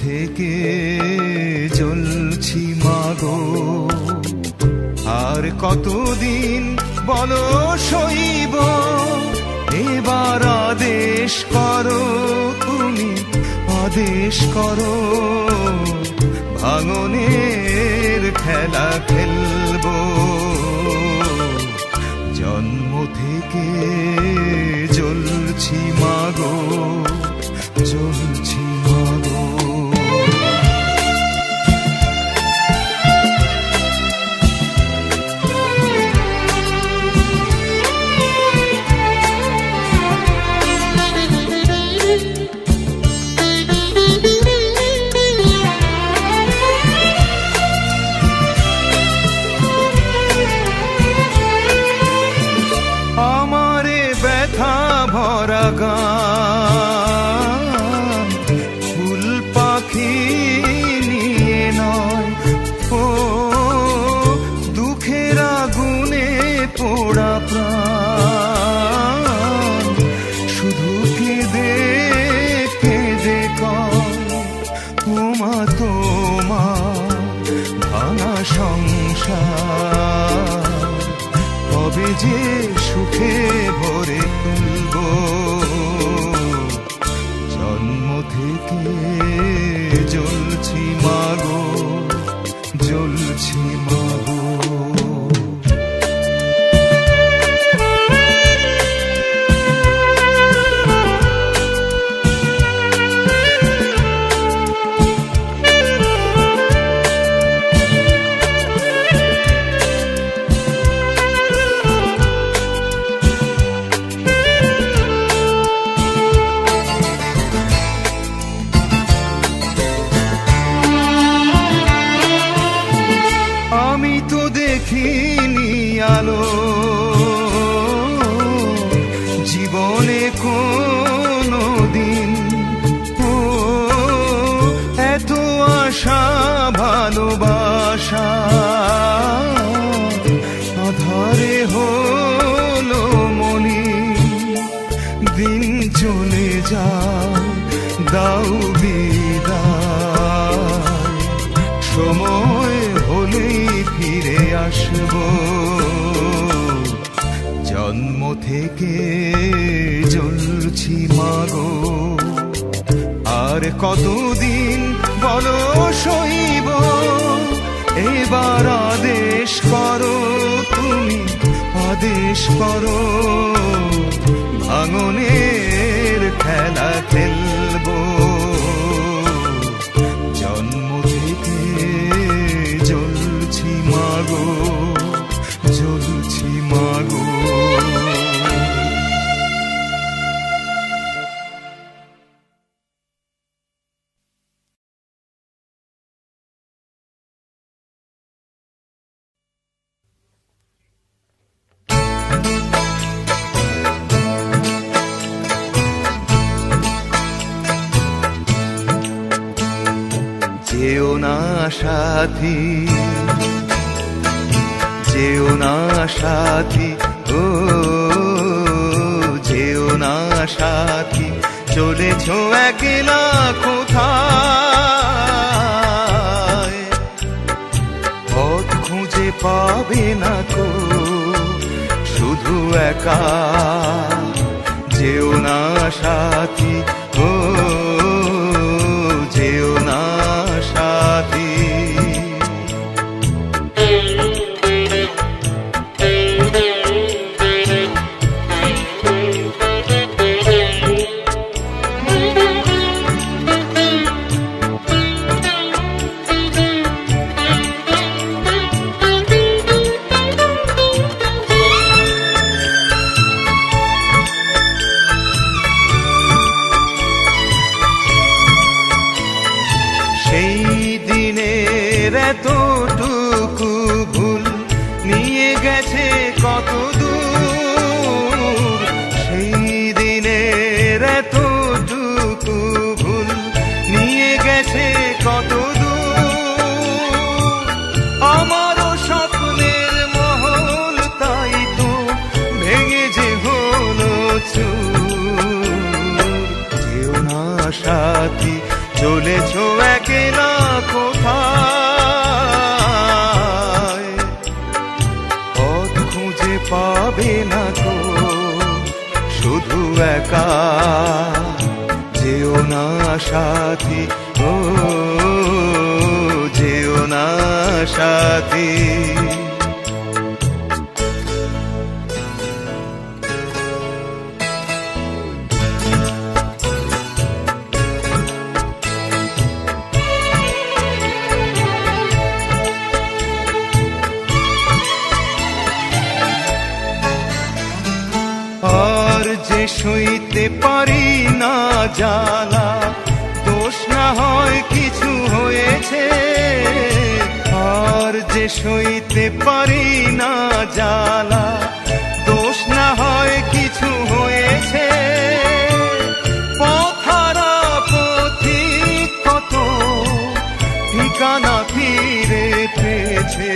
থেকে জ্বলছি মাগো, আর কতদিন বলো সইব, এবার আদেশ করো তুমি, আদেশ করো, ভাঙনের খেলা খেলবো। জন্ম থেকে জ্বলছি মাগো, জ্বলছি মাগো। আমারে ব্যথা ভরা গান ফুল পাখি নিয়ে নয়, ও দুঃখের আগুনে পোড়া প্রাণ, শুধু কেঁদে কেঁদে ওমা তোমার ভাঙা সংসার কবে যে সুখে ভরে তুলব। জন্ম থেকে জ্বলছি মাগো, জ্বলছি মাগো। আমি তো দেখিনি আলো জীবনে কোনো দিন, ও এত আশা ভালোবাসা আধারে হলো মলিন। দিন চলে যায় দাও বিদায়, সময় হলেই ফিরে আসব। জন্ম থেকে জ্বলছি মাগো, আর কতদিন বলো সইব, এবার আদেশ করো তুমি, আদেশ করো, ভাঙনের খেলা খেলবো। জন্ম থেকে জ্বলছি মাগো, জ্বলছি মাগো। যেও না সাথী, যেও না সাথী, ও যেও না সাথী, চলেছ একলা কোথায়, পথ খুঁজে পাবে না তো শুধু একা। যেও না সাথী, ও যেও না সাথী। এতটুকু ভুল নিয়ে গেছে কত দূর, সেই দিনের এতটুকু ভুল নিয়ে গেছে কত দূর। আমারও স্বপ্নের মহল তাই তো ভেঙে যে হলো চুর। যেও না সাথী, চলেছ একলা কোথায়, পথ খুঁজে পাবে না তো, শুধু একা যেও না সাথী, ও যেও না সাথী। আর যে সইতে পারি না জ্বালা, দোষ না হয় কিছু হয়েছে, আর যে সইতে পারি না জ্বালা, দোষ না হয় কিছু হয়েছে। পথহারা পথিক কত ঠিকানা ফিরে পেয়েছে,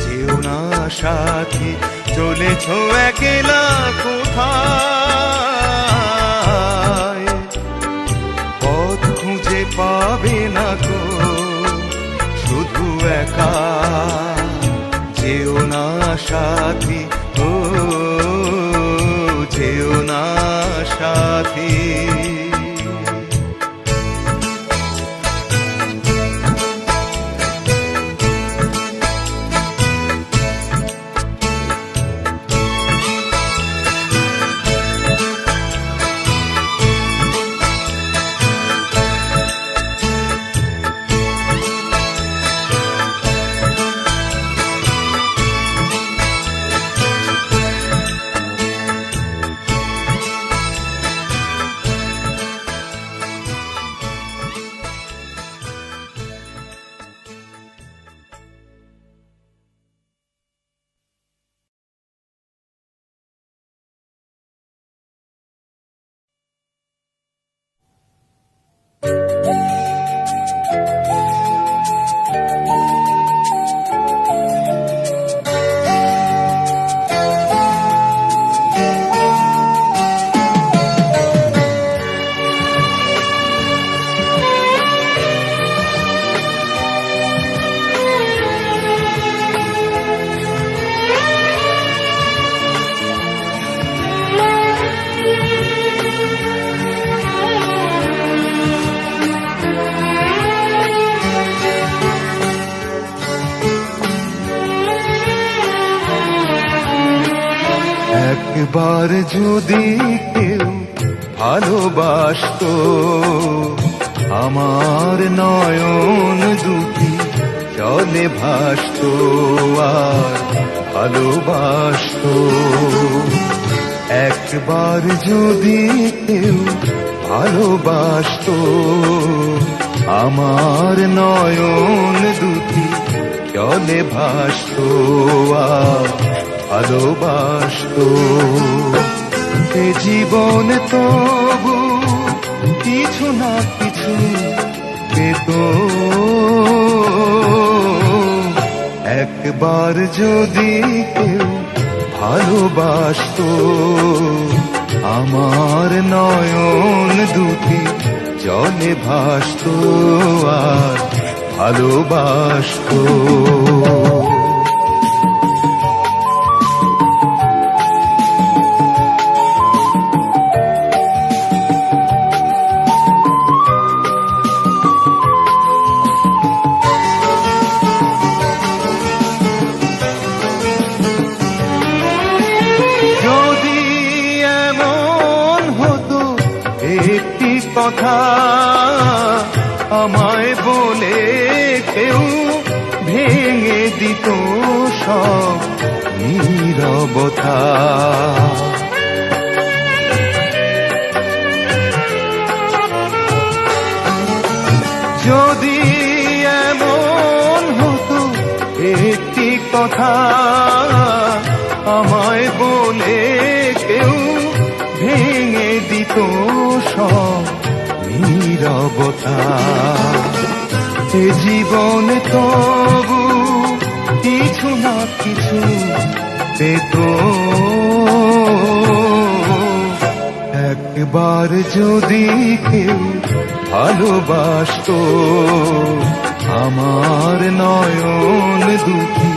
যেও না সাথী, চলেছ একলা কোথায়, পথ খুঁজে পাবে না গো, শুধু একা যেও না সাথী, ও যেও না সাথী। একবার যদি কেউ ভালোবাসতো, আমার নয়ন দুটি জলে ভাসতো আর ভালোবাসতো। একবার যদি কেউ ভালোবাসতো, আমার নয়ন দুটি জলে ভাসতো আর ভালোবাসতো। এ জীবনে তবু কিছু না কিছু পেত, একবার যদি কেউ ভালোবাসতো, আমার নয়ন দুটি জলে ভাসতো আর ভালোবাসতো। কথা আমায় বলে কেউ ভেঙে দিত সব নীরবতা, যদি এমন হতো একটি কথা আমায় বলে কেউ ভেঙে দিত সব নীরবতা, এ জীবনে তবু কিছু না কিছু পেত, একবার যদি কেউ ভালোবাসতো। আমার নয়ন দুটি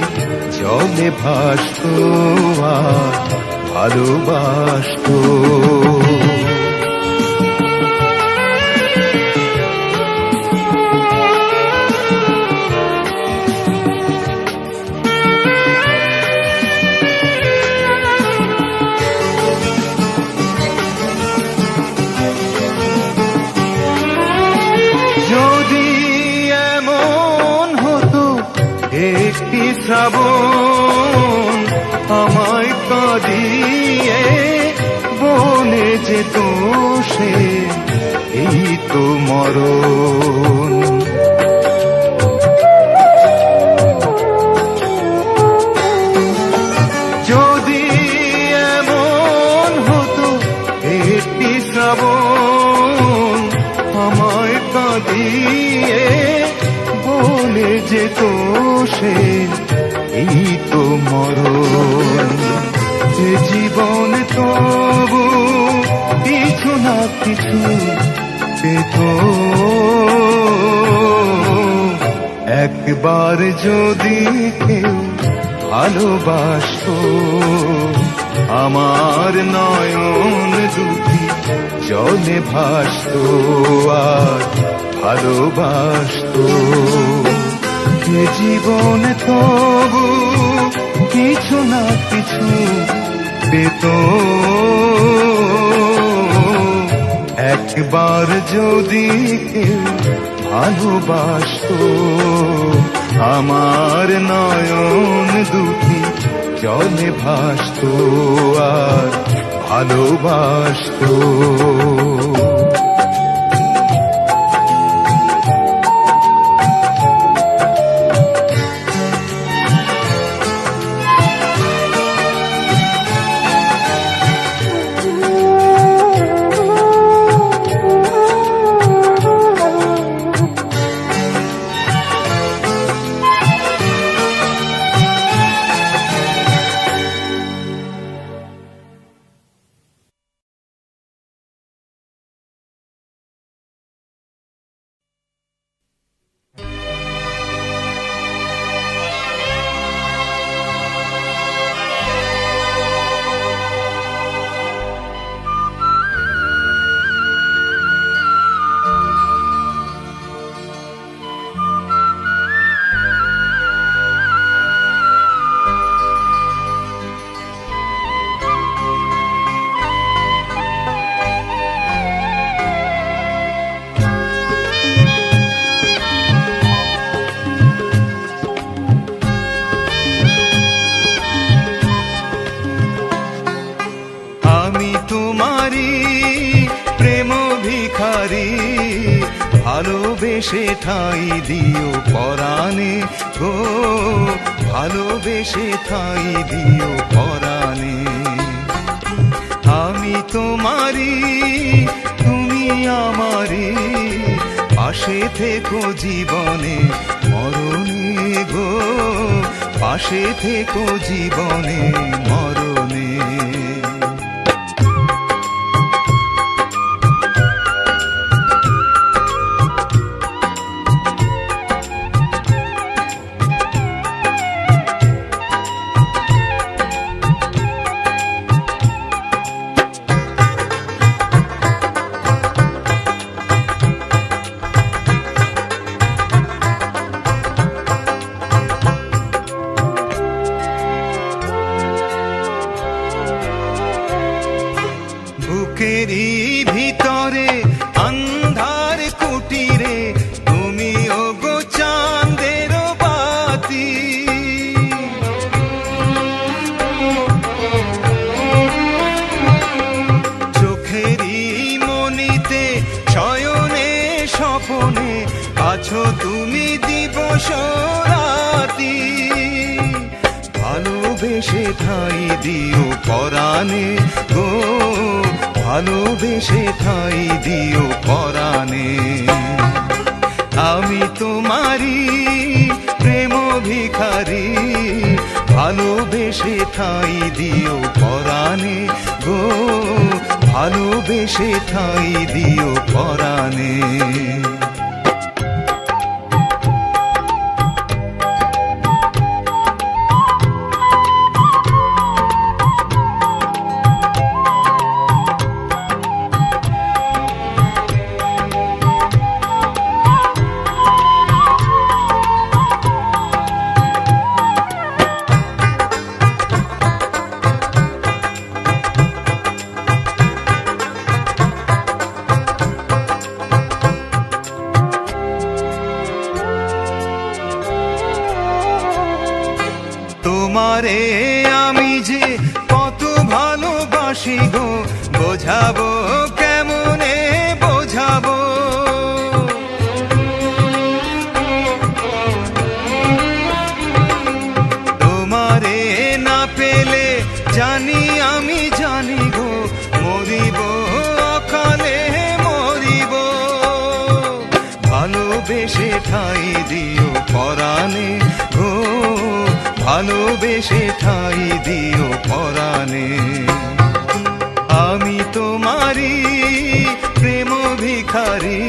জলে ভাসতো আর ভালোবাসতো। যদি এমন হতো একটি শ্রাবণ আমায় কাঁদিয়ে বলে যেত সে এই তো মরণ। যদি এমন হতো একটি শ্রাবণ আমায় কাঁদিয়ে বলে যেত সে এই তো মরণ। যে জীবন তবু কিছু না কিছু পেত, একবার যদি কেউ ভালোবাসতো। আমার নয়ন দুটি জলে ভাসতো আর ভালোবাসতো। যে জীবন তবু কিছু না কিছু পেত, একবার যদি কেউ ভালোবাসতো। আমার নয়ন দুটি জলে ভাসতো আর ভালোবাসতো। ভালোবেসে ঠাঁই দিও পরাণে গো, ভালোবেসে ঠাঁই দিও পরাণে। আমি তোমারি তুমি আমারি, পাশে থেকো জীবনে মরণে গো, পাশে থেকো জীবনে মরণে। বুকেরই ভিতরে আন্ধার কুটিরে তুমি ওগো চাঁদের বাতি, চোখেরই মনিতে শয়নে স্বপনে আছো তুমি দিবস রাতি। ভালোবেসে ঠাঁই দিও পরাণে গো, ভালোবেসে ঠাঁই দিও পরাণে। আমি তোমারি প্রেম ভিখারি, ভালোবেসে ঠাঁই দিও পরাণে গো, ভালোবেসে ঠাঁই দিও পরাণে। তোমারে আমি যে কত ভালোবাসি গো, বোঝাবো কেমনে বোঝাবো। তোমারে না পেলে জানি আমি জানি গো, মরিব অকালে মরিব। ভালোবেসে ঠাই দিও পরাণে গো, ভালোবেসে ঠাই দিও পরাণে। আমি তোমারি প্রেম ভিখারি,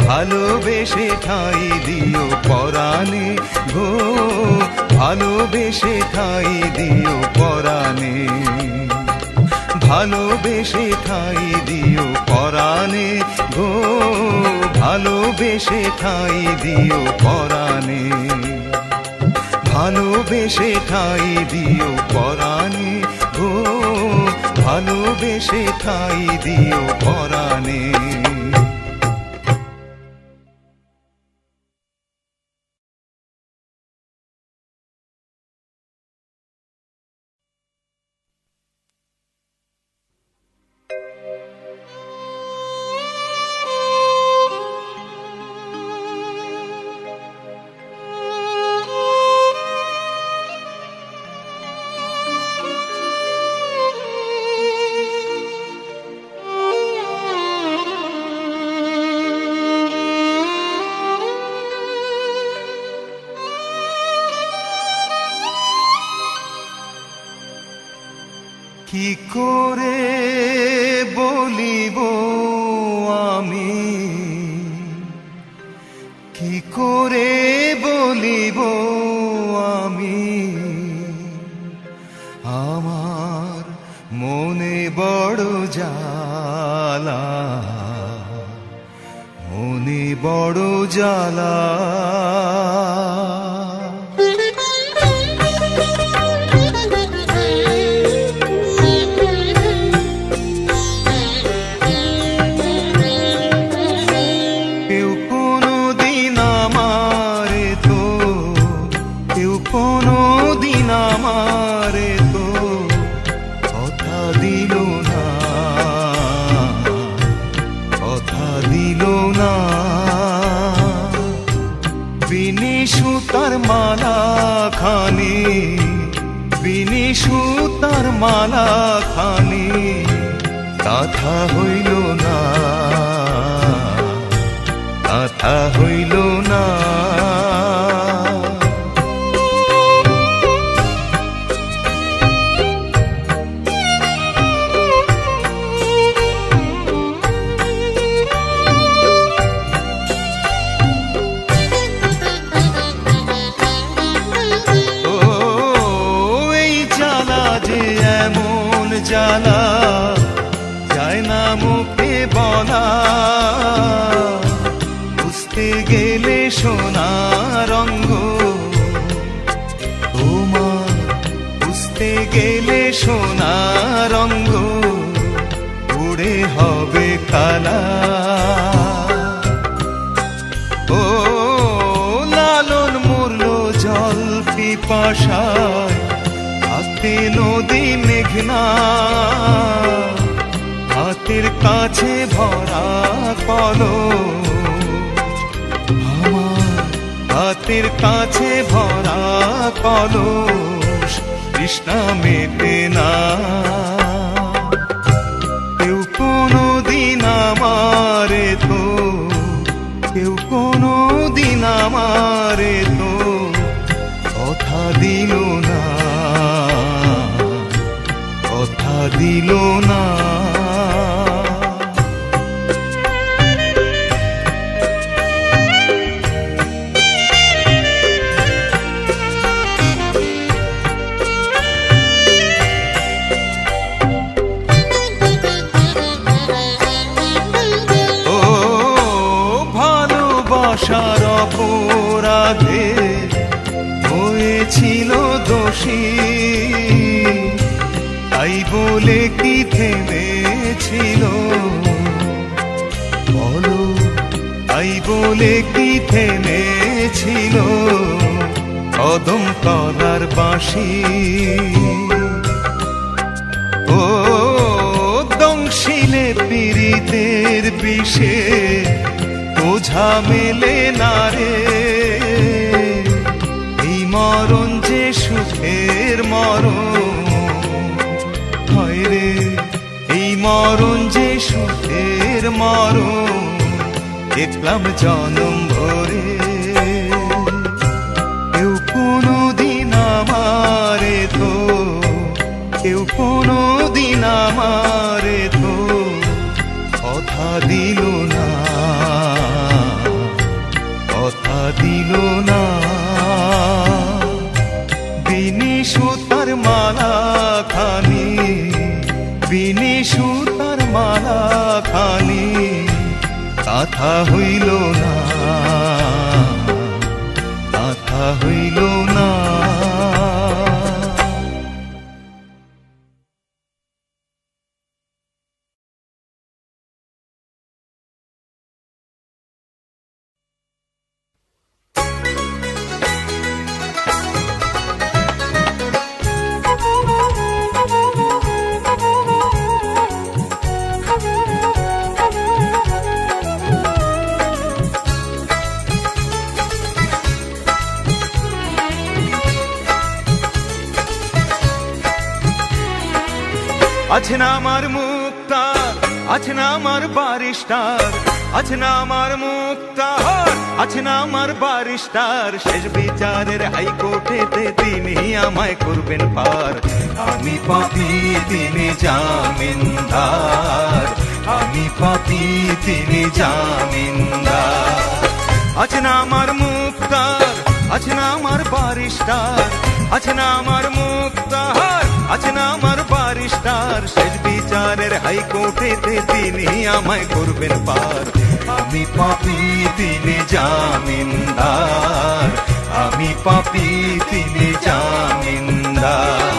ভালোবেসে ঠাই দিও পরাণে গো, ভালোবেসে ঠাই দিও পরাণে। ভালোবেসে ঠাই দিও পরাণে গো, ভালোবেসে ঠাই দিও পরাণে। ভালোবেসে ঠাই দিও পরাণে গো, ভালোবেসে ঠাই দিও পরাণে। কি করে বলিব আমি, কি করে বলিব আমি, আমার মনে বড় জ্বালা, মনে বড় জ্বালা। সুতার মালা খানি, বিনি সুতার মালা খানি, কথা হইল না, কথা হইল না। জ্বালা যায় না মুখে বলা, বুঝতে গেলে সোনা রঙ্গ তোমার, বুঝতে গেলে সোনা রঙ্গ উড়ে হবে কালা। ও লালন মরল জল পিপাসায়, হাতে নদী মেঘনা, হাতের কাছে ভরা কলস, আমার হাতের কাছে ভরা কলস, তৃষ্ণা মেটে না। কেউ কোনো দিন আমারে তো, কেউ কোনো দিন আমারে তো কথা দিল না, কথা দিল না। ও ভালোবাসার অপরাধে হয়েছিল দোষী, তাই বলে কি থেমেছিল বলো, তাই বলে কি থেমেছিল কদম তলার বাঁশি ও দংশিলে পীড়িতের বিষে ওঝা মেলে না রে। এই মরণ যে সুখের মরণ হয় রে, এই মরণ যে সুখের মরণ দেখলাম জনম ভরে। কেউ কোনোদিন আমারে তো, কেউ কোনোদিন আমারে তো কথা দিল না, কথা দিল না। বিনি সুতার মালা খানি, বিনি সুতার মালা খানি কথা হইল না, কথা হইল না। আছে না আমার মুক্তার, আছে না আমার বারিস্টার, আছে না আমার মুক্তার, আছে না আমার বারিস্টার। শেষ বিচারের হাইকোর্টেতে তিনি আমায় করবেন পার। আমি পাপী তিনি জামিনদার, আমি পাপী তিনি জামিনদার। আছে না আমার মুক্তার, আছে না আমার বারিস্টার, আছে না আমার মুক্তার, আছে না আমার বারিস্টার। শেষ বিচারের হাইকোর্টেতে তিনি আমায় করবেন পার। আমি পাপী তিনি জামিনদার, আমি পাপী তিনি জামিনদার।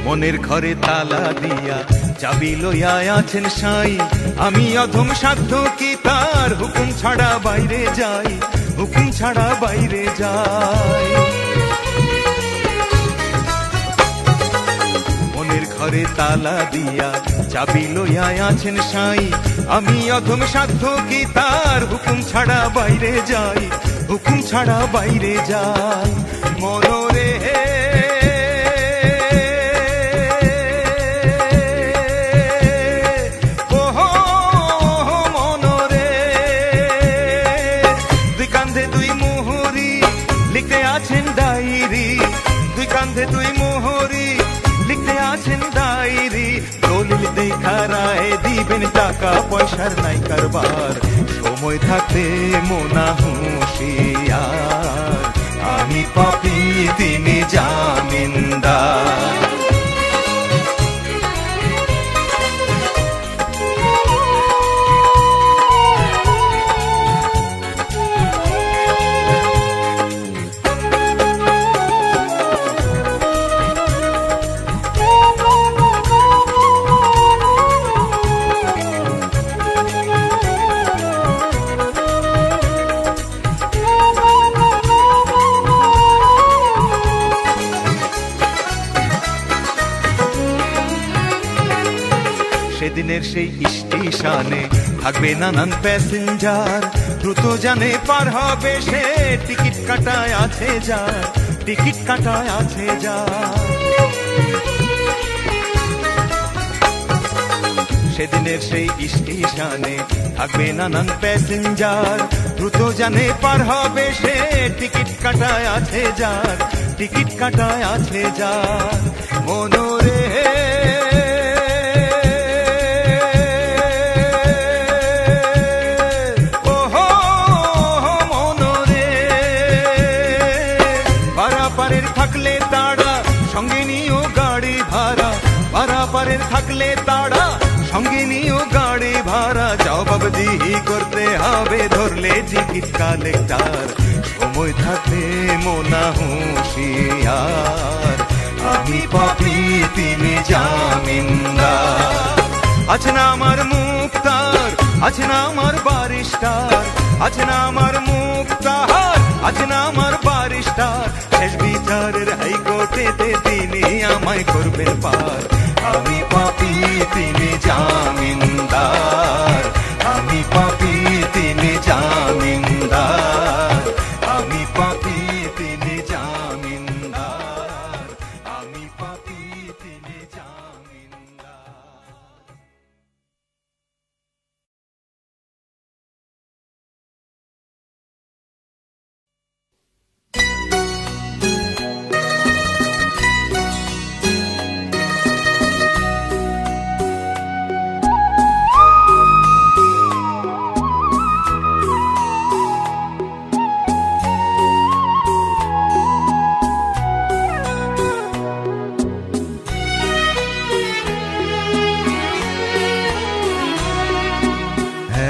মনের ঘরে তালা দিয়া চাবি লইয়া আছেন সাই। আমি অধম সাধ্য কি তার হুকুম ছাড়া বাইরে যাই, হুকুম ছাড়া বাইরে যাই। মনের ঘরে তালা দিয়া চাবি লইয়া আছেন সাই। আমি অধম সাধ্য কি তার হুকুম ছাড়া বাইরে যাই, হুকুম ছাড়া বাইরে যাই। মনরে দুই মোহরি লিখতে আছেন ডায়েরি। দলিল দেখা রায় দিবেন, টাকা পয়সার নাই কারবার। সময় থাকতে মোনা হুঁশিয়ার, আমি পাপী তিনি জামিনদার। সেদিনের সেই স্টেশনে থাকবে নানান প্যাসেঞ্জার। দ্রুত জানে পার হবে সে, টিকিট কাটায় আছে যার, টিকিট কাটায় আছে যার। সেদিনের সেই স্টেশনে থাকবে নানান প্যাসেঞ্জার। দ্রুত জানে পার হবে সে, টিকিট কাটায় আছে যার, টিকিট কাটায় আছে যার। মনোরে মনোরে থাকলে তাড়া, সঙ্গে নিও গাড়ি ভাড়া, জবাবদিহি করতে হবে ধরলে টিকিট কালেক্টর। সময় থাকলে মোনা হুঁশিয়ার, আমি পাপী তিনি জামিনদার। আছে না আমার মুক্তার, আছে না আমার বারিস্টার, আছে না আমার মুক্তার, আছে না আমার বারিস্টার। শেষ বিচারের হাইকোর্টেতে তিনি আমায় করবেন পার, আমি পাপী তিনি জামিনদার, আমি পাপী তিনি জামিনদার, আমি পাপী তিনি জামিনদার, আমি পাপী তিনি জামিনদার।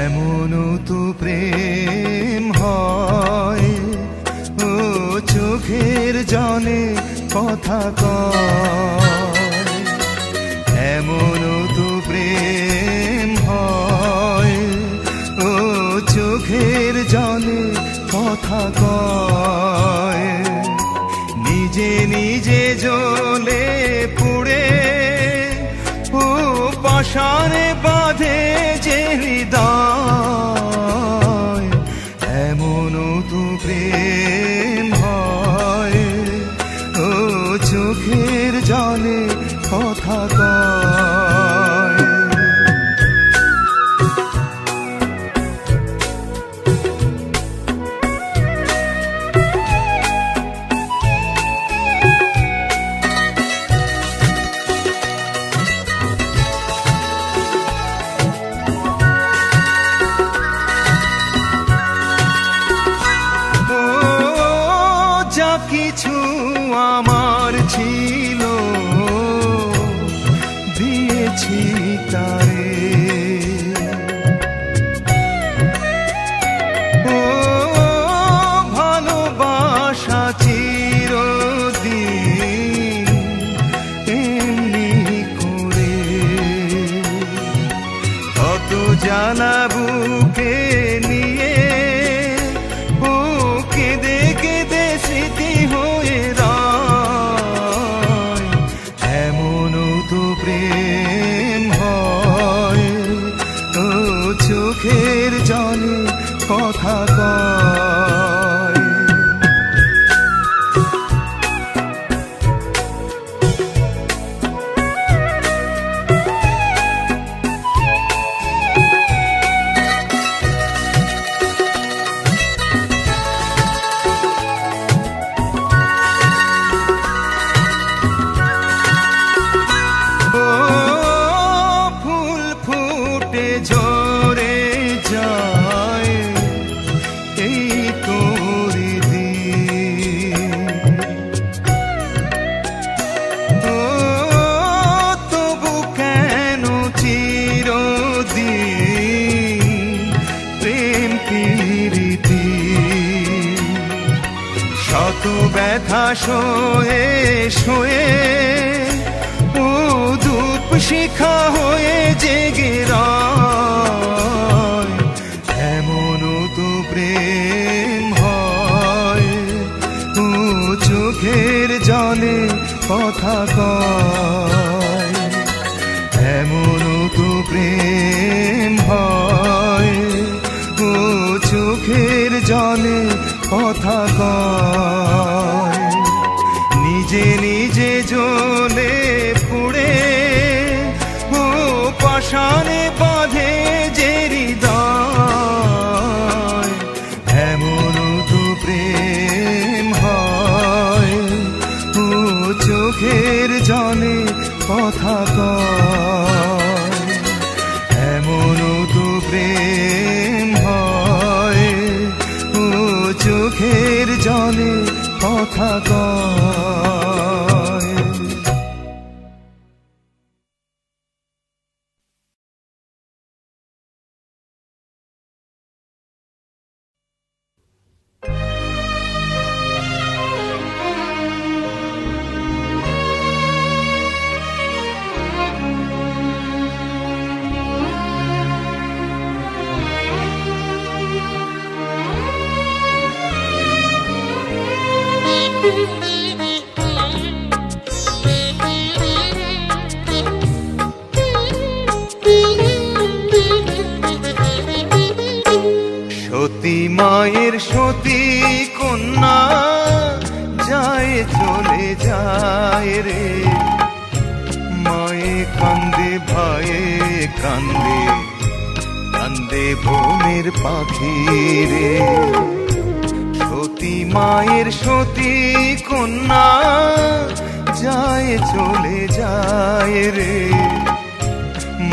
এমনও তো প্রেম হয়, ও চোখের জলে কথা কয়। এমনও তো প্রেম হয়, ও চোখের জলে কথা কয়। নিজে নিজে জ্বলে পুড়ে ও পাষাণে বাঁধে যে হৃদয়। এমনও তো প্রেম হয়, ও চোখের জলে কথা কয়। কিছু আমার ছিল দিয়েছি তারে, ও ভালোবাসা চিরদিন এমনি করে। কত জ্বালা বুকে নিয়ে ও কেঁদে কেঁদে স্মৃতি হয়ে রয়। এমনও তো প্রেম হয়, ও চোখের জলে কথা কয়। ঝরে যায় এই তোরে দিন, ও তবু কেন চিরদিন প্রেম প্রীতি। শত ব্যথা সয়ে সয়ে ও ধূপ শিখা হয়ে জেগে রয়। এমনও তো প্রেম হয়, ও চোখের জলে কথা কয়। এমনও তো প্রেম হয়, ও চোখের জলে কথা কয়। নিজে নিজে জ্বলে পুড়ে ও পাষাণে বাঁধে যে হৃদয়। এমনও তো প্রেম হয়, ও চোখের জলে কথা কয়। এমনও তো প্রেম হয়, ও চোখের জলে কথা কয়। সতী মায়ের সতী কন্যা যায় চলে যায় রে, মায়ে কান্দে ভাইয়ে কান্দে, কান্দে বনের পাখি রে। সতী মায়ের সতী কন্যা যায় চলে যায় রে,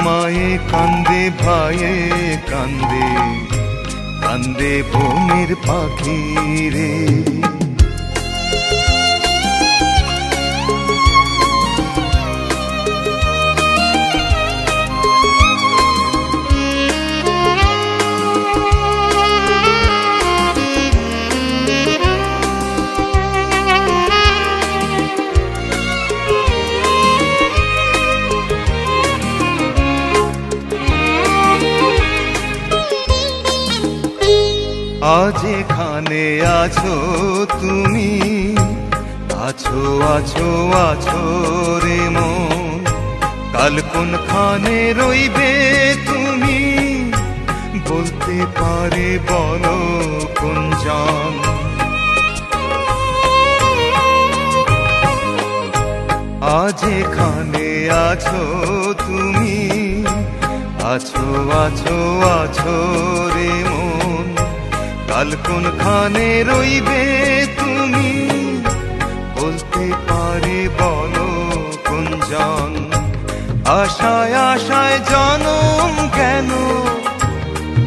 মায়ে কান্দে ভাইয়ে কান্দে, কান্দে বনের পাখি রে। আজ এখানে আছো তুমি, আছো আছো আছো রে মন, কাল কোনখানে রইবে তুমি, বলতে পারে বলো কোনজন। আজ এখানে আছো তুমি, আছো আছো আছো রে মন, কাল কোনখানে রইবে তুমি, বলতে পারে বলো কোনজন। আশায় আশায় জনম কেন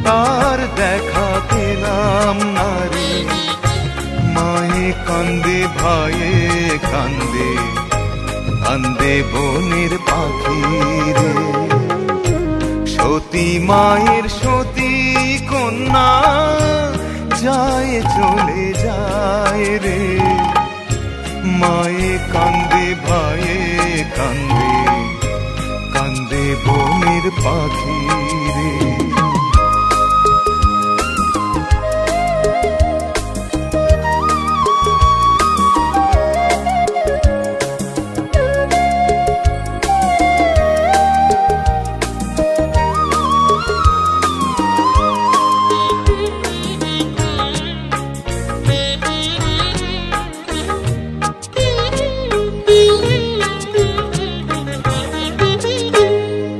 তার দেখা পেলাম না রে, মায়ে কান্দে ভাইয়ে কান্দে, কান্দে বনের পাখি রে। সতী মায়ের সতী কন্যা যায় চলে যায় রে, মায়ে কান্দে ভাইয়ে কান্দে, কান্দে বনের পাখি রে।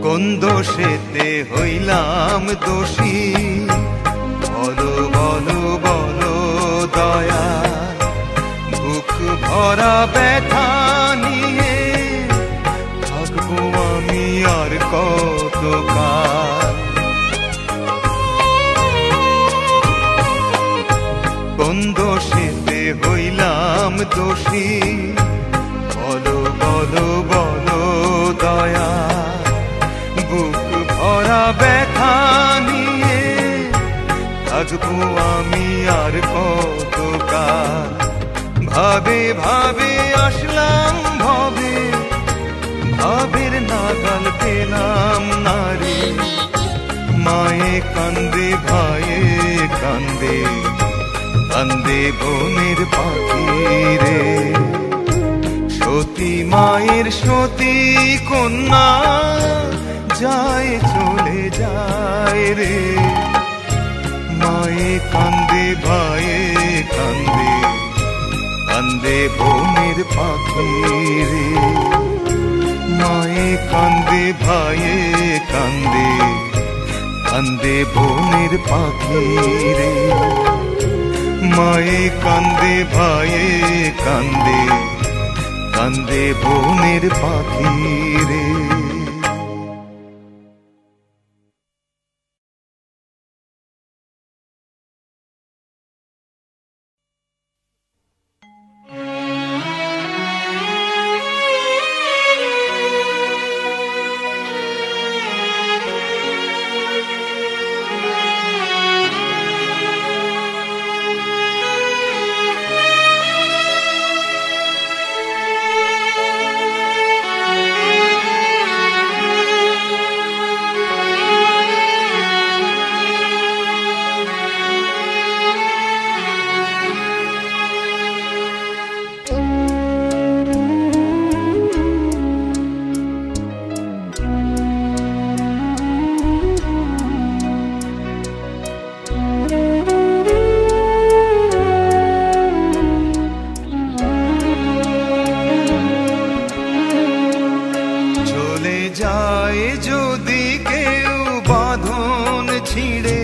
কোন দোষেতে হইলাম দোষী, বলো বলো বলো দয়া, বুক ভরা ব্যথা নিয়ে থাকবো আমি আর কতকাল। কোন দোষেতে হইলাম দোষী, বলো বলো বলো দয়া, বুক ভরা ব্যথা নিয়ে থাকবো আমি আর কতকাল। ভাবে ভাবে আসলাম ভবে, ভাবের নাগাল পেলাম না রে, মায়ে কান্দে ভাইয়ে কান্দে, কান্দে বনের পাখি রে। সতী মায়ের সতী কন্যা যায় চলে যায় রে, মায়ে কান্দে ভাইয়ে কান্দে, কান্দে বনের পাখি রে। মায়ে কান্দে ভাইয়ে কান্দে, কান্দে বনের পাখি রে, মায়ে কান্দে ভাইয়ে কান্দে, কান্দে বনের পাখি রে। ছিঁড়ে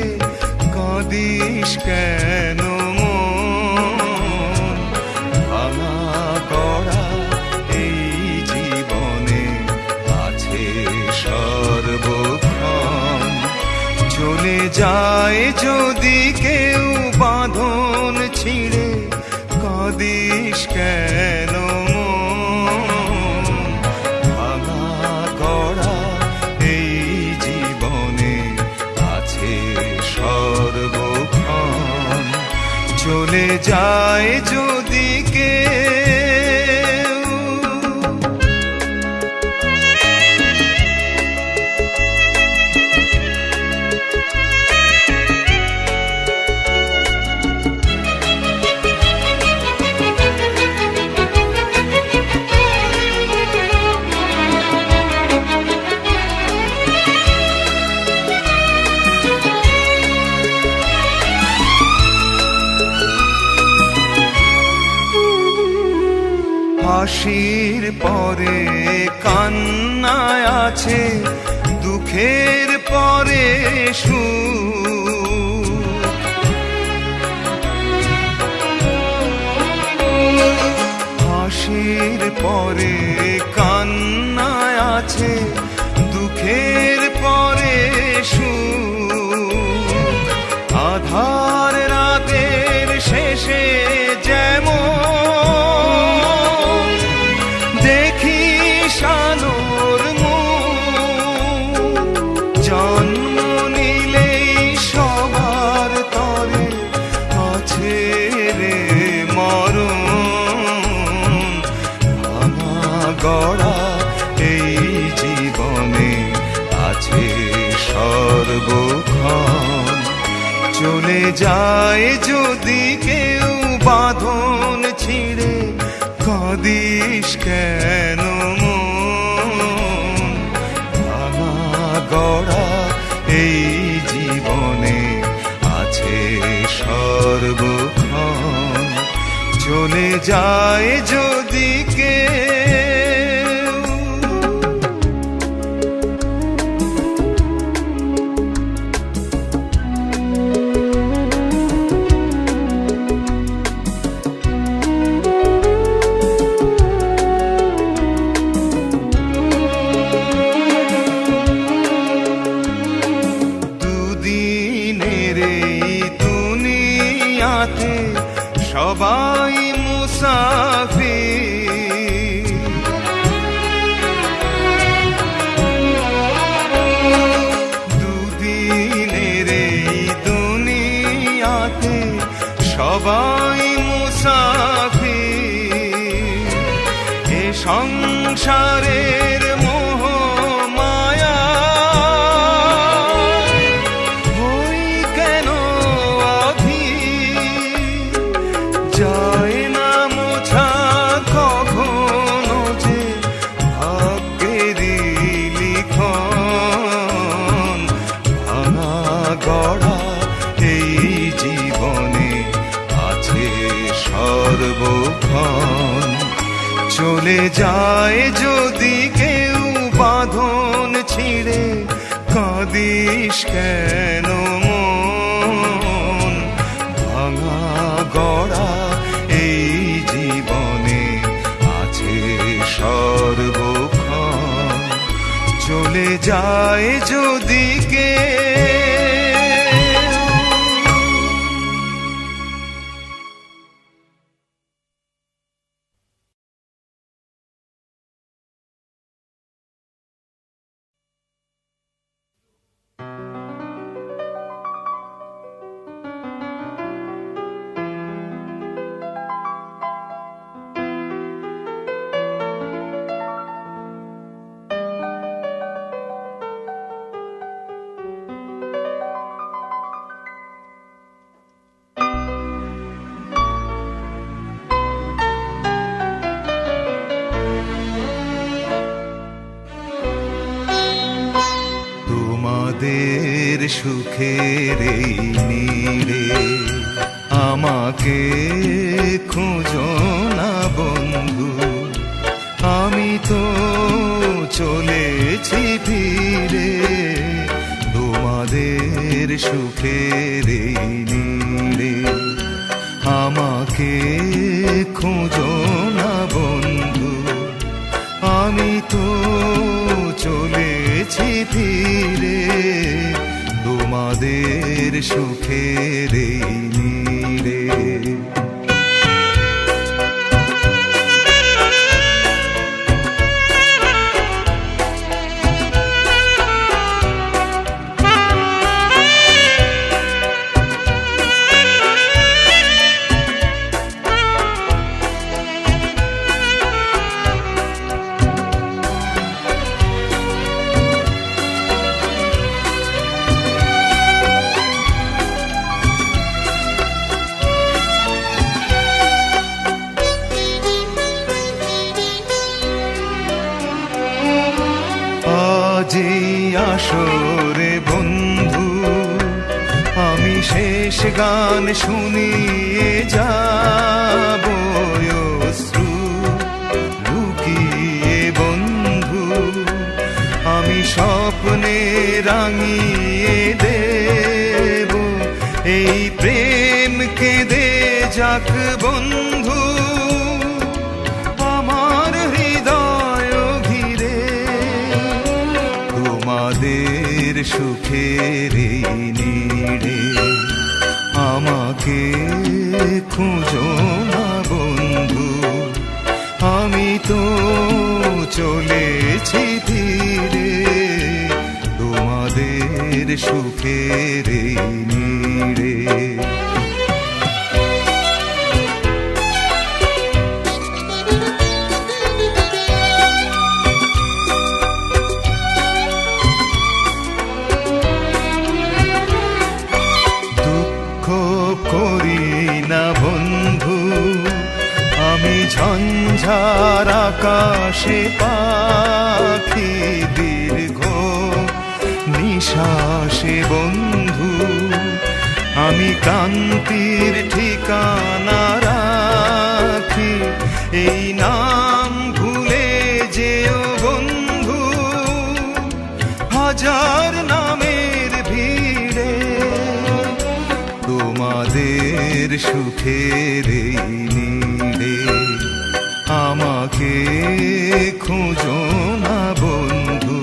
কাঁদিস কেন মন? ভাঙা গড়া এই জীবনে আছে সর্বক্ষণ। চলে যায় যদি কেউ বাঁধন ছিঁড়ে কাঁদিস কেন মন? ভাঙা গড়া এই জীবনে আছে সর্বক্ষণ। চলে যায় যদি কেউ। হাসির পরে কান্নায় আছে, দুঃখের পরে সুখ। হাসির পরে কান্নায় আছে, দুঃখের পরে সুখ। আধার রাতের শেষে যেমন আলোর মুখ, জন্ম নিলেই সবার তরে আছে রে মরণ। ভাঙা গড়া এই জীবনে আছে সর্বক্ষণ। চলে যায় যদি কেউ বাঁধন ছিঁড়ে কাঁদিস কেন মন? ভাঙা গড়া এই জীবনে আছে সর্বক্ষণ। চলে যায় যদি কেউ। সবাই মুসাফির, দুদিনের এই দুনিয়াতে সবাই মুসাফির। এ সংসারের মোহ মায়া হই কেন যায় না মোছা কখনো যে ভাগ্যেরই লিখন। ভাঙা গড়া এই জীবনে আছে সর্বক্ষণ। চলে যায় যদি কেউ বাঁধন ছিঁড়ে কাঁদিস কেন মন? ভাঙা গড়া এই জীবনে আছে সর্বক্ষণ। চলে যায় যদি কেউ। তোমাদের সুখের এই নীড়ে আমাকে খুঁজো না বন্ধু, আমি তো চলেছি ফিরে। তোমাদের তোমাদের সুখের এই নীড়ে আমাকে খোঁজো না বন্ধু, আমি তো চলেছি ফিরে তোমাদের সুখের এই নীড়ে। যেই আসরে বন্ধু আমি শেষ গান শুনিয়ে যাব অশ্রু লুকিয়ে বন্ধু, আমি স্বপ্নে রাঙিয়ে দেব এই প্রেম কেঁদে যাক বন্ধু আমার হৃদয় ঘিরে তোমাদের সুখের এই নীড়ে আমাকে খুঁজো না বন্ধু, আমি তো চলেছি ধীরে তোমাদের সুখের এই নীড়ে। ঝঞ্ঝার আকাশে পাখি দীর্ঘ নিঃশ্বাসে বন্ধু, আমি ক্রান্তির ঠিকানা রাখি এই নাম ভুলে যেও বন্ধু হাজার নামের ভিড়ে তোমাদের সুখের এই নীড়ে আমাকে খুঁজো না বন্ধু,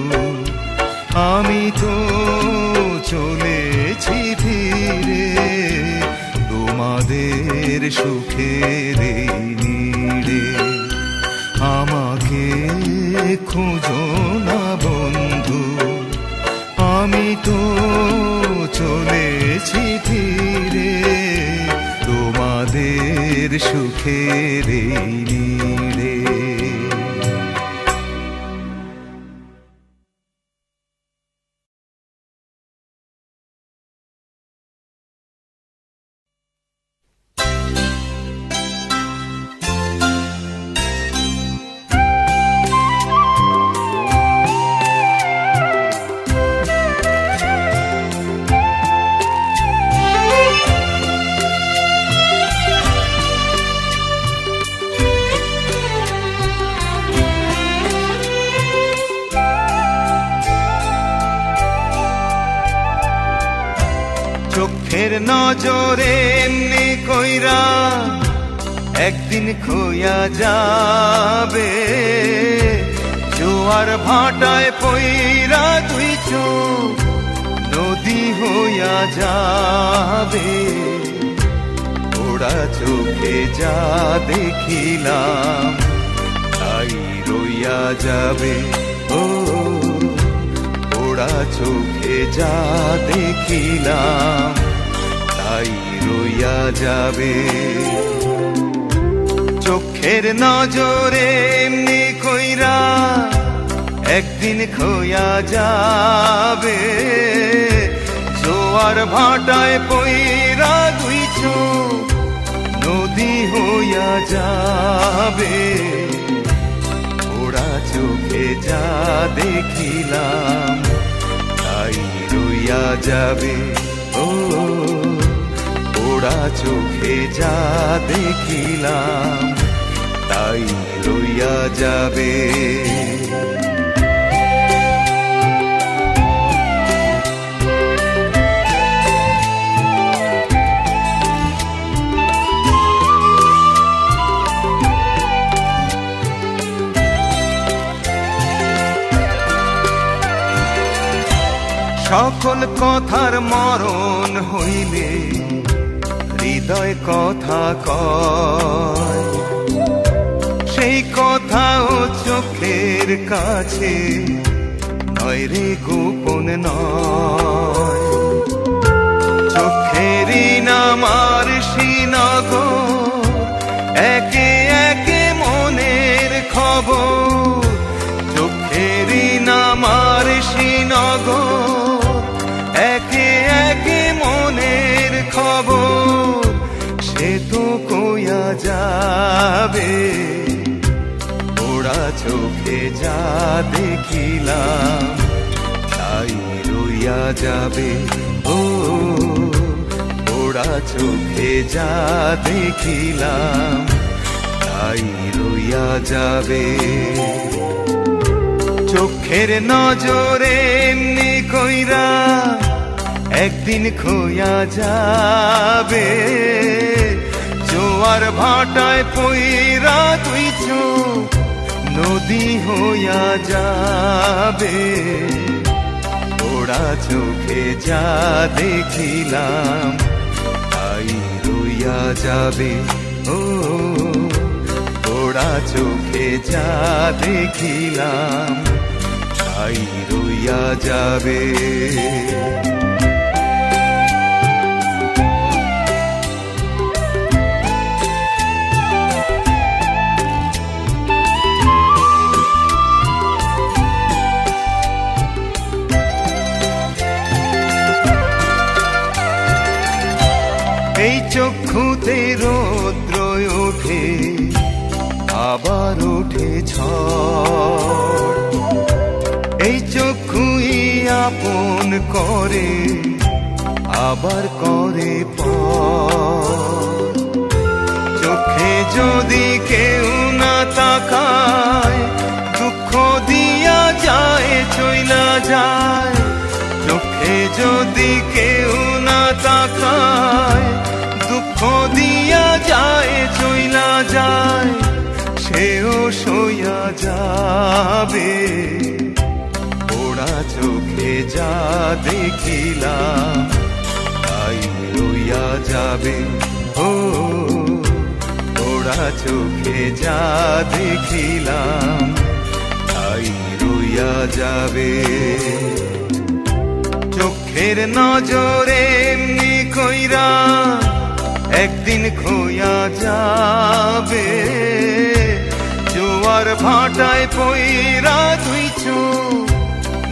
আমি তো চলেছি ফিরে তোমাদের সুখের এই নীড়ে আমাকে খুঁজো না বন্ধু, আমি তো চলেছি ফিরে তোমাদের সুখের এই নীড়ে। চোখের নজরে এমনি কইরা একদিন খোয়া যাবে, জোয়ার ভাটায় পইরা দুই চোখ নদী হইয়া যাবে, ওরা চোখে যা দেখিলাম তাই রইয়া যাবে, ও ওরা চোখে যা দেখিলাম তাই রইয়া যাবে। চোখের নজরে এমনি কইরা একদিন খোয়া যাবে, জোয়ার ভাটায় পইরা দুই চোখ নদী হইয়া যাবে, ওরা চোখে যা দেখিলাম তাই রইয়া যাবে, ও ওরা চোখে যা দেখিলাম তাই রইয়া যাবে। সকল কথার মরণ হইলে হৃদয় কথা কয়, সেই কথাও চোখের কাছে নয় রে, গোপন নয়। চোখেরই নামার শ্রীনগর, একে একে মনের খবর। চোখেরই নামার শ্রীনগর, একে একে মনের খবর। সে তো কইয়া যাবে, ওরা চোখে যা দেখিলাম তাই রইয়া যাবে। ও ওরা চোখে যা দেখিলাম তাই রইয়া যাবে। চোখের নজরে এমনি কইরা একদিন খোয়া যাবে। জোয়ার ভাটায় পইরা তুই চোখ নদী হইয়া যাবে। ওরা চোখে যা দেখিলাম তাই রইয়া যাবে। ও ওরা চোখে যা দেখিলাম তাই রইয়া যাবে। এই চক্ষুতে রৌদ্র ওঠে, আবার ওঠে ঝড়। এই চক্ষুই আপন করে, আবার করে পর। চোখে যদি কেউ না তাকায়, দুঃখ দিয়া যায় চইলা যায়। চোখে যদি কেউ না তাকায়, দুঃখ দিয়া যায় চইলা যায়। সেও সইয়া যাবে। ওরা চোখে যা দেখিলাম তাই রইয়া যাবে। ও ওরা চোখে যা দেখিলাম তাই রইয়া যাবে। চোখের নজরে এমনি কইরা একদিন খোয়া যাবে। জোয়ার ভাটায় পইরা তুই চোখ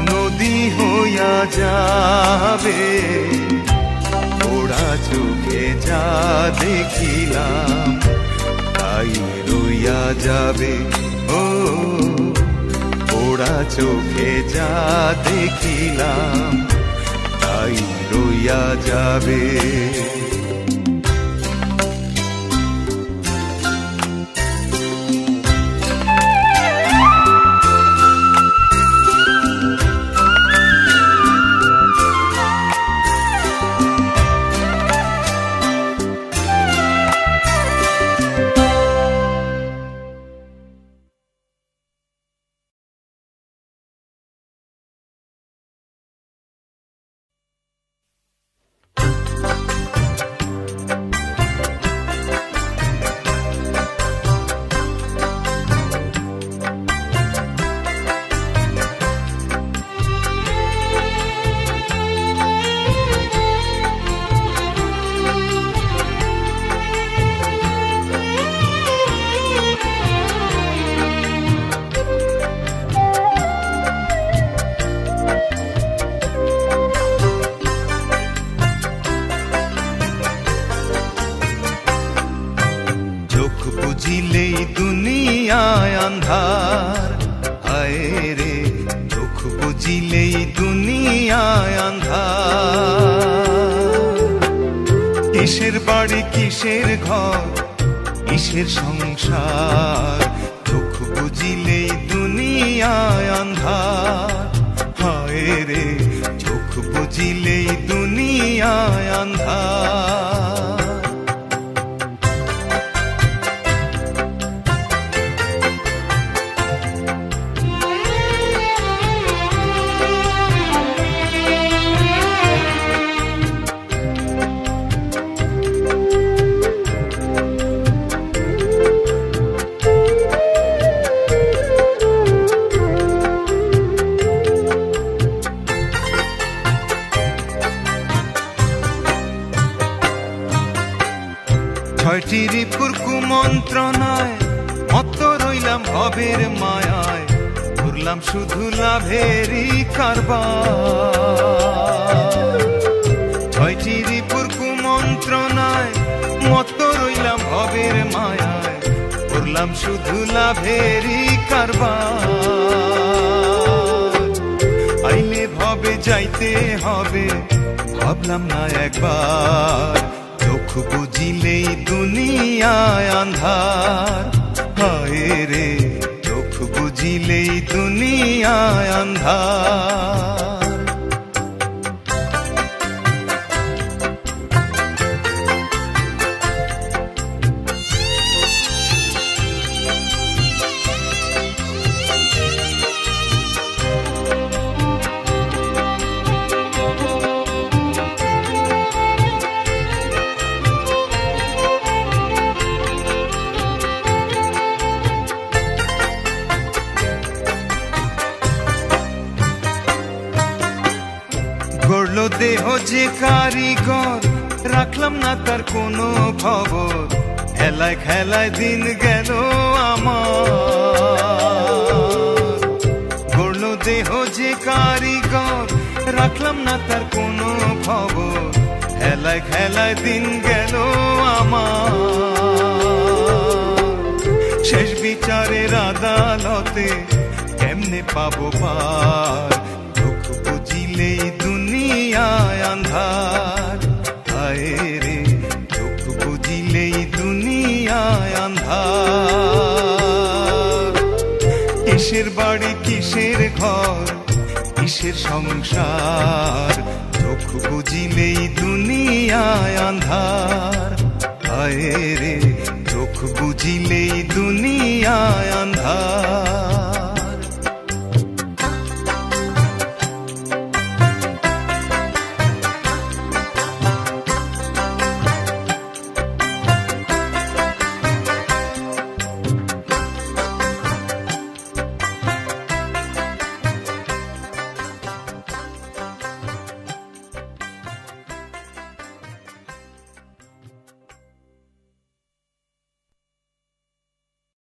নদী হইয়া যাবে। ওরা চোখে যা দেখিলাম তাই রইয়া যাবে। ও ওরা চোখে যা দেখিলাম তাই রইয়া যাবে। বুঝিলেই দুনিয়ায় আন্ধার, হায় রে চোখ বুঝিলেই দুনিয়ায় আন্ধার। কিসের বাড়ি কিসের ঘর কিসের সংসার, চোখ বুঝিলেই দুনিয়ায় আন্ধার। হায় রে চোখ বুঝিলেই দুনিয়ায় আন্ধার। ছয়টি রিপুর কুমন্ত্রণায় মত্ত রইলাম ভবের মায়ায়, ঘুরলাম শুধু লাভেরই কারবার। ছয়টি রিপুর কুমন্ত্রণায় মত্ত রইলাম ভবের মায়ায়, ঘুরলাম শুধু লাভেরই কারবার। আইলে ভবে যাইতে হবে, ভাবলাম না একবার, চোখ বুঝিলেই দুনিয়ায় আন্ধার। হায় রে, চোখ বুঝিলেই দুনিয়ায় আন্ধার। গড়ল দেহ যে কারিগর, রাখলাম না তার কোনো খবর, খেলায় খেলায় দিন গেল আমার। গড়ল দেহ যে কারিগর, রাখলাম না তার কোনো খবর, খেলায় খেলায় দিন গেল আমার। শেষ বিচারের আদালতে কেমনে পাবো পার, চোখ বুঝিলেই দুনিয়ায় আন্ধার। হায় রে, চোখ বুঝিলেই দুনিয়ায় আন্ধার। কিসের বাড়ি কিসের ঘর, কিসের সংসার, চোখ বুঝিলেই দুনিয়ায় আন্ধার। হায় রে, চোখ বুঝিলেই দুনিয়ায় আন্ধার।